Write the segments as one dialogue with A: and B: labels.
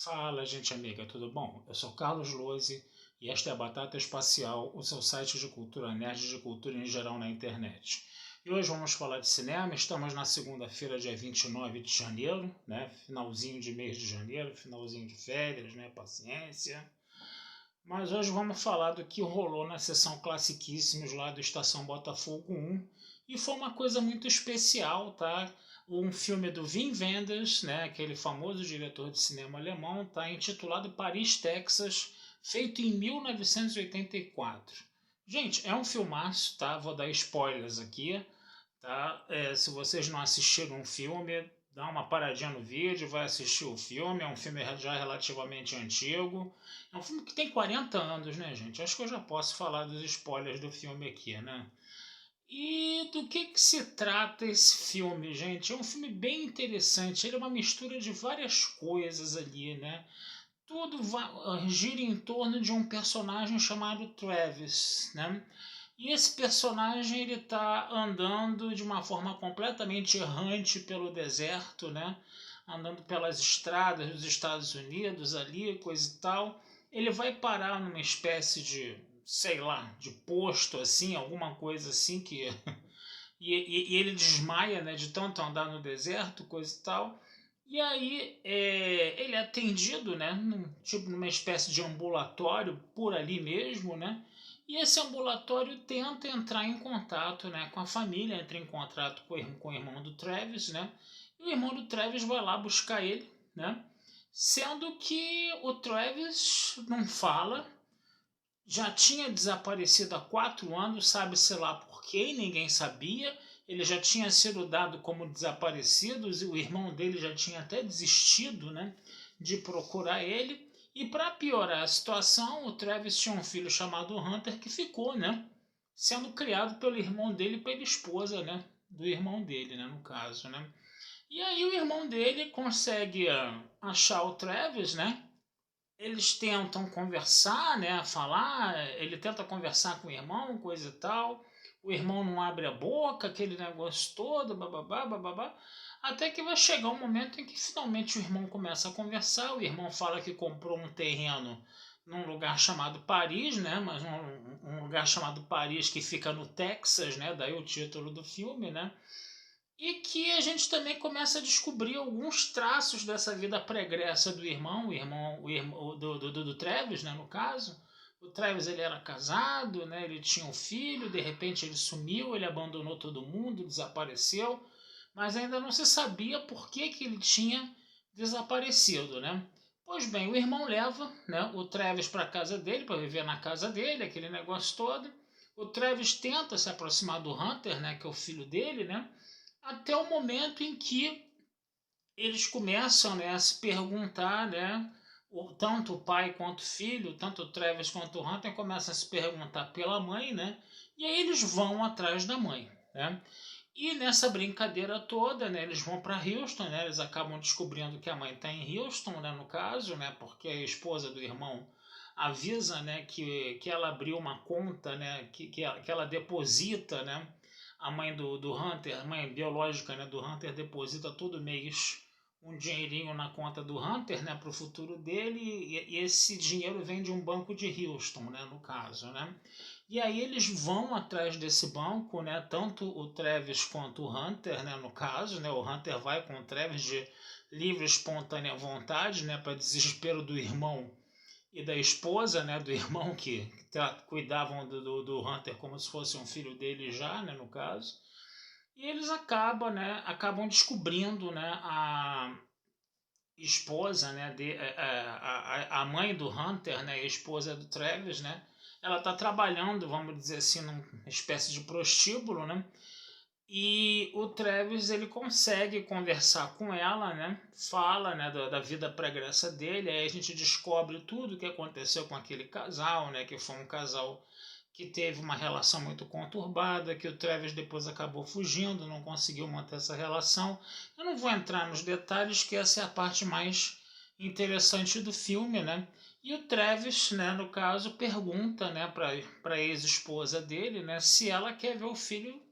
A: Fala, gente amiga, tudo bom? Eu sou Carlos Lose e esta é a Batata Espacial, o seu site de cultura nerd e de cultura em geral na internet. E hoje vamos falar de cinema. Estamos na segunda-feira, dia 29 de janeiro, né? Finalzinho de mês de janeiro, finalzinho de férias, né? Paciência. Mas hoje vamos falar do que rolou na sessão Classiquíssimos lá do Estação Botafogo 1. E foi uma coisa muito especial, tá? Um filme do Wim Wenders, né, aquele famoso diretor de cinema alemão, tá intitulado Paris, Texas, feito em 1984. Gente, é um filmaço, tá? Vou dar spoilers aqui, tá? Se vocês não assistiram um filme, dá uma paradinha no vídeo, vai assistir o filme. É um filme já relativamente antigo. É um filme que tem 40 anos, né, gente? Acho que eu já posso falar dos spoilers do filme aqui, né? E do que se trata esse filme, gente? É um filme bem interessante. Ele é uma mistura de várias coisas ali, né? Tudo gira em torno de um personagem chamado Travis, né? E esse personagem ele está andando de uma forma completamente errante pelo deserto, né? Andando pelas estradas dos Estados Unidos ali, coisa e tal. Ele vai parar numa espécie de, sei lá, de posto assim, alguma coisa assim que e ele desmaia, né, de tanto andar no deserto, coisa e tal. E aí ele é atendido, né, tipo numa espécie de ambulatório por ali mesmo, né? E esse ambulatório tenta entrar em contato, né, com a família, entra em contato com o irmão do Travis, né? E o irmão do Travis vai lá buscar ele, né? Sendo que o Travis não fala, já tinha desaparecido há 4 anos, sabe-se lá por quê, ninguém sabia. Ele já tinha sido dado como desaparecido e o irmão dele já tinha até desistido, né, de procurar ele. E para piorar a situação, o Travis tinha um filho chamado Hunter que ficou, né, sendo criado pelo irmão dele e pela esposa, né, do irmão dele, né, no caso, né. E aí o irmão dele consegue achar o Travis, né, eles tentam conversar, né, falar, ele tenta conversar com o irmão, coisa e tal, o irmão não abre a boca, aquele negócio todo, bababá, bababá, até que vai chegar um momento em que finalmente o irmão começa a conversar, o irmão fala que comprou um terreno num lugar chamado Paris, né, mas um lugar chamado Paris que fica no Texas, né, daí o título do filme, né, e que a gente também começa a descobrir alguns traços dessa vida pregressa do irmão, o irmão do Travis, né, no caso. O Travis ele era casado, né, ele tinha um filho, de repente ele sumiu, ele abandonou todo mundo, desapareceu, mas ainda não se sabia por que ele tinha desaparecido, né? Pois bem, o irmão leva, né, o Travis para a casa dele, para viver na casa dele, aquele negócio todo. O Travis tenta se aproximar do Hunter, né, que é o filho dele, né? Até o momento em que eles começam, né, a se perguntar, né, tanto o pai quanto o filho, tanto o Travis quanto o Hunter começam a se perguntar pela mãe, né, e aí eles vão atrás da mãe, né. E nessa brincadeira toda, né, eles vão para Houston, né, eles acabam descobrindo que a mãe está em Houston, né, no caso, né, porque a esposa do irmão avisa, né, que ela abriu uma conta, né, que ela deposita, né, a mãe do Hunter, a mãe biológica, né, do Hunter deposita todo mês um dinheirinho na conta do Hunter, né, para o futuro dele, e esse dinheiro vem de um banco de Houston, né, no caso, né. E aí eles vão atrás desse banco, né, tanto o Travis quanto o Hunter, né, no caso, né, o Hunter vai com o Travis de livre, espontânea vontade, né, para desespero do irmão e da esposa, né, do irmão que cuidavam do Hunter como se fosse um filho dele já, né, no caso. E eles acabam descobrindo, né, a esposa, né, a mãe do Hunter, né, a esposa do Travis, né, ela está trabalhando, vamos dizer assim, numa espécie de prostíbulo, né, e o Travis ele consegue conversar com ela, né? Fala, né, da vida pregressa dele. Aí a gente descobre tudo o que aconteceu com aquele casal, né? Que foi um casal que teve uma relação muito conturbada, que o Travis depois acabou fugindo, não conseguiu manter essa relação. Eu não vou entrar nos detalhes, que essa é a parte mais interessante do filme, né? E o Travis, né, no caso, pergunta, né, para a ex-esposa dele, né, se ela quer ver o filho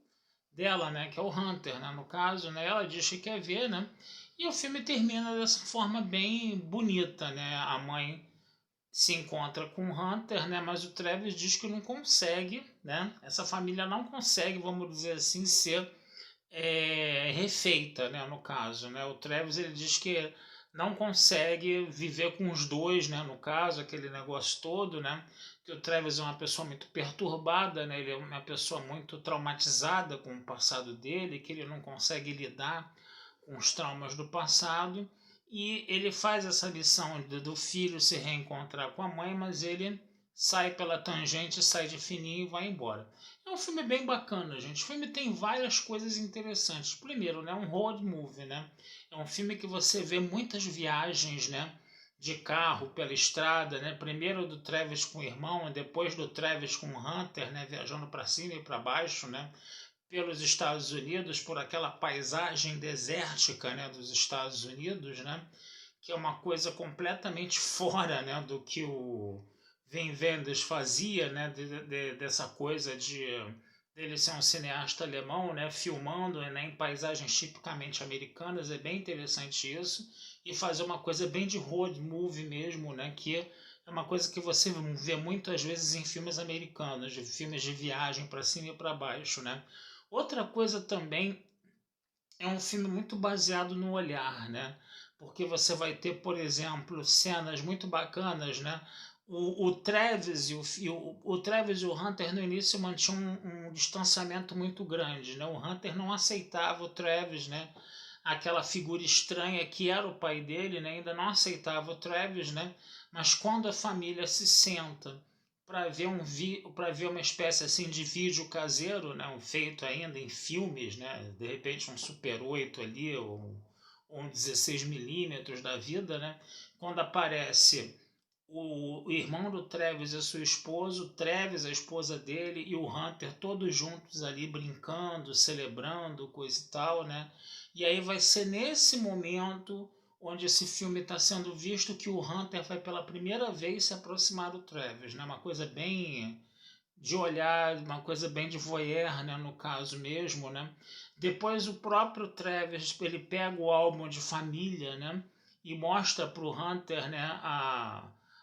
A: dela, né, que é o Hunter, né, no caso, né, ela diz que quer ver, né, E o filme termina dessa forma bem bonita, né? A mãe se encontra com o Hunter, né? Mas o Travis diz que não consegue, né? Essa família não consegue, vamos dizer assim, ser refeita, né? No caso, né? O Travis ele diz que não consegue viver com os dois, né? No caso, aquele negócio todo, né? Que o Travis é uma pessoa muito perturbada, né? Ele é uma pessoa muito traumatizada com o passado dele, que ele não consegue lidar com os traumas do passado, e ele faz essa missão do filho se reencontrar com a mãe, mas ele sai pela tangente, sai de fininho e vai embora. É um filme bem bacana, gente. O filme tem várias coisas interessantes. Primeiro, né, um road movie, né? É um filme que você vê muitas viagens, né, de carro pela estrada, né? Primeiro do Travis com o irmão, depois do Travis com o Hunter, né, viajando para cima e para baixo, né? Pelos Estados Unidos, por aquela paisagem desértica, né, dos Estados Unidos, né, que é uma coisa completamente fora, né, do que o Wim Wenders fazia, né, dessa coisa de dele ser um cineasta alemão, né, filmando, né, em paisagens tipicamente americanas. É bem interessante isso, e fazer uma coisa bem de road movie mesmo, né, que é uma coisa que você vê muitas vezes em filmes americanos, de filmes de viagem para cima e para baixo, né. Outra coisa também, é um filme muito baseado no olhar, né? Porque você vai ter, por exemplo, cenas muito bacanas, né? O Travis o Travis e o Hunter no início mantinham um distanciamento muito grande, né? O Hunter não aceitava o Travis, né? Aquela figura estranha que era o pai dele, né? Ainda não aceitava o Travis, né? Mas quando a família se senta para ver uma espécie assim de vídeo caseiro, né, um feito ainda em filmes, né, de repente um Super 8 ali ou um 16 mm da vida, né, quando aparece o irmão do Travis e sua esposa, o Travis, a esposa dele e o Hunter todos juntos ali brincando, celebrando, coisa e tal, né? E aí vai ser nesse momento onde esse filme está sendo visto que o Hunter vai pela primeira vez se aproximar do Travis, né? Uma coisa bem de olhar, uma coisa bem de voyeur, né? No caso mesmo, né? Depois o próprio Travis ele pega o álbum de família, né? E mostra para o Hunter, né?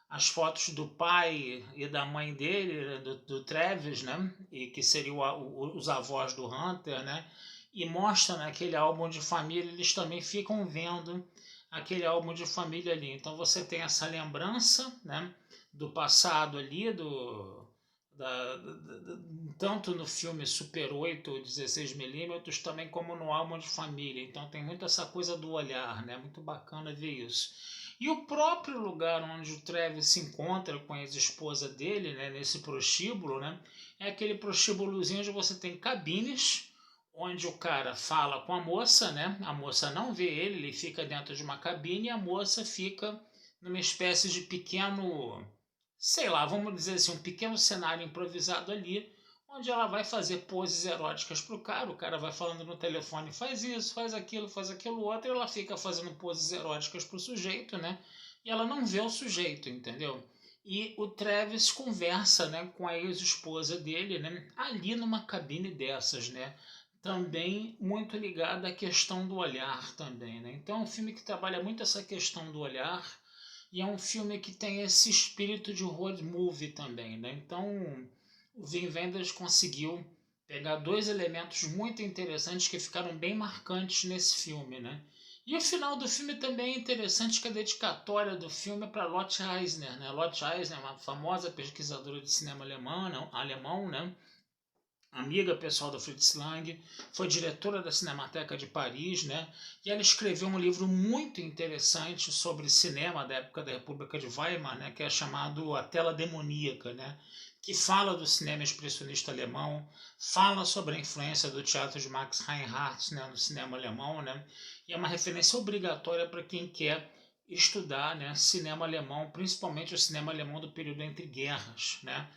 A: As fotos do pai e da mãe dele, né, do Travis, né? E que seriam os avós do Hunter, né? E mostra naquele álbum de família, eles também ficam vendo aquele álbum de família ali. Então você tem essa lembrança, né, do passado ali, tanto no filme Super 8 ou 16 mm, também como no álbum de família. Então tem muito essa coisa do olhar, né? Muito bacana ver isso. E o próprio lugar onde o Travis se encontra com a ex-esposa dele, né, nesse prostíbulo, né, é aquele prostíbulozinho onde você tem cabines, onde o cara fala com a moça, né? A moça não vê ele, ele fica dentro de uma cabine e a moça fica numa espécie de pequeno, sei lá, vamos dizer assim, um pequeno cenário improvisado ali, onde ela vai fazer poses eróticas pro cara, o cara vai falando no telefone, faz isso, faz aquilo outro, e ela fica fazendo poses eróticas pro sujeito, né? E ela não vê o sujeito, entendeu? E o Travis conversa, né, com a ex-esposa dele, né, ali numa cabine dessas, né? Também muito ligado à questão do olhar também, né? Então é um filme que trabalha muito essa questão do olhar, e é um filme que tem esse espírito de road movie também, né? Então o Wim Wenders conseguiu pegar dois elementos muito interessantes que ficaram bem marcantes nesse filme, né? E o final do filme também é interessante, que a dedicatória do filme é para Lotte Eisner, né? Lotte Eisner é uma famosa pesquisadora de cinema alemão, né? Amiga pessoal do Fritz Lang, foi diretora da Cinemateca de Paris, né? E ela escreveu um livro muito interessante sobre cinema da época da República de Weimar, né? Que é chamado A Tela Demoníaca, né? Que fala do cinema expressionista alemão, fala sobre a influência do teatro de Max Reinhardt, né, no cinema alemão, né? E é uma referência obrigatória para quem quer estudar, né, cinema alemão, principalmente o cinema alemão do período entre guerras, né?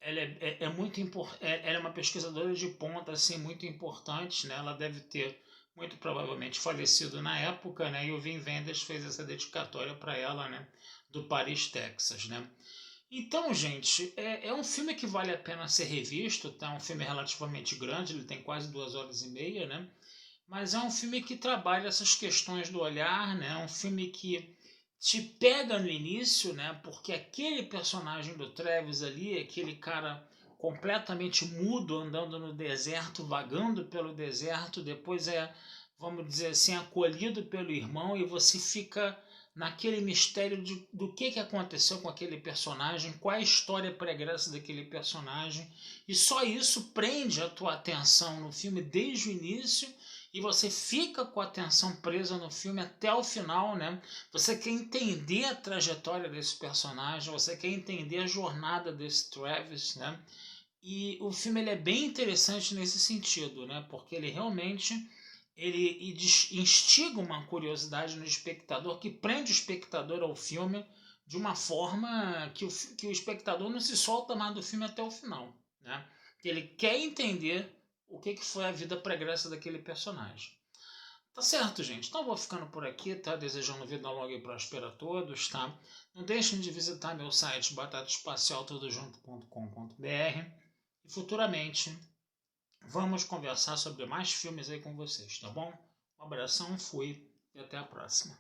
A: Ela é muito ela é uma pesquisadora de ponta, assim, muito importante, né? Ela deve ter muito provavelmente falecido na época, né? E o Wim Wenders fez essa dedicatória para ela, né? Do Paris, Texas, né? Então, gente, é um filme que vale a pena ser revisto, tá? Um filme relativamente grande, ele tem quase 2 horas e meia, né? mas é um filme que trabalha essas questões do olhar, né? É um filme que te pega no início, né? Porque aquele personagem do Travis ali, aquele cara completamente mudo andando no deserto, vagando pelo deserto, depois vamos dizer assim, acolhido pelo irmão e você fica naquele mistério do que aconteceu com aquele personagem, qual é a história pregressa daquele personagem, e só isso prende a tua atenção no filme desde o início e você fica com a atenção presa no filme até o final, né? Você quer entender a trajetória desse personagem, você quer entender a jornada desse Travis, né? E o filme ele é bem interessante nesse sentido, né? Porque ele realmente ele instiga uma curiosidade no espectador que prende o espectador ao filme de uma forma que o espectador não se solta mais do filme até o final, né? Ele quer entender o que foi a vida pregressa daquele personagem. Tá certo, gente? Então vou ficando por aqui, tá? Desejando vida longa e próspera a todos, tá? Não deixem de visitar meu site batataespacialtodojunto.com.br e futuramente vamos conversar sobre mais filmes aí com vocês, tá bom? Um abração, fui e até a próxima.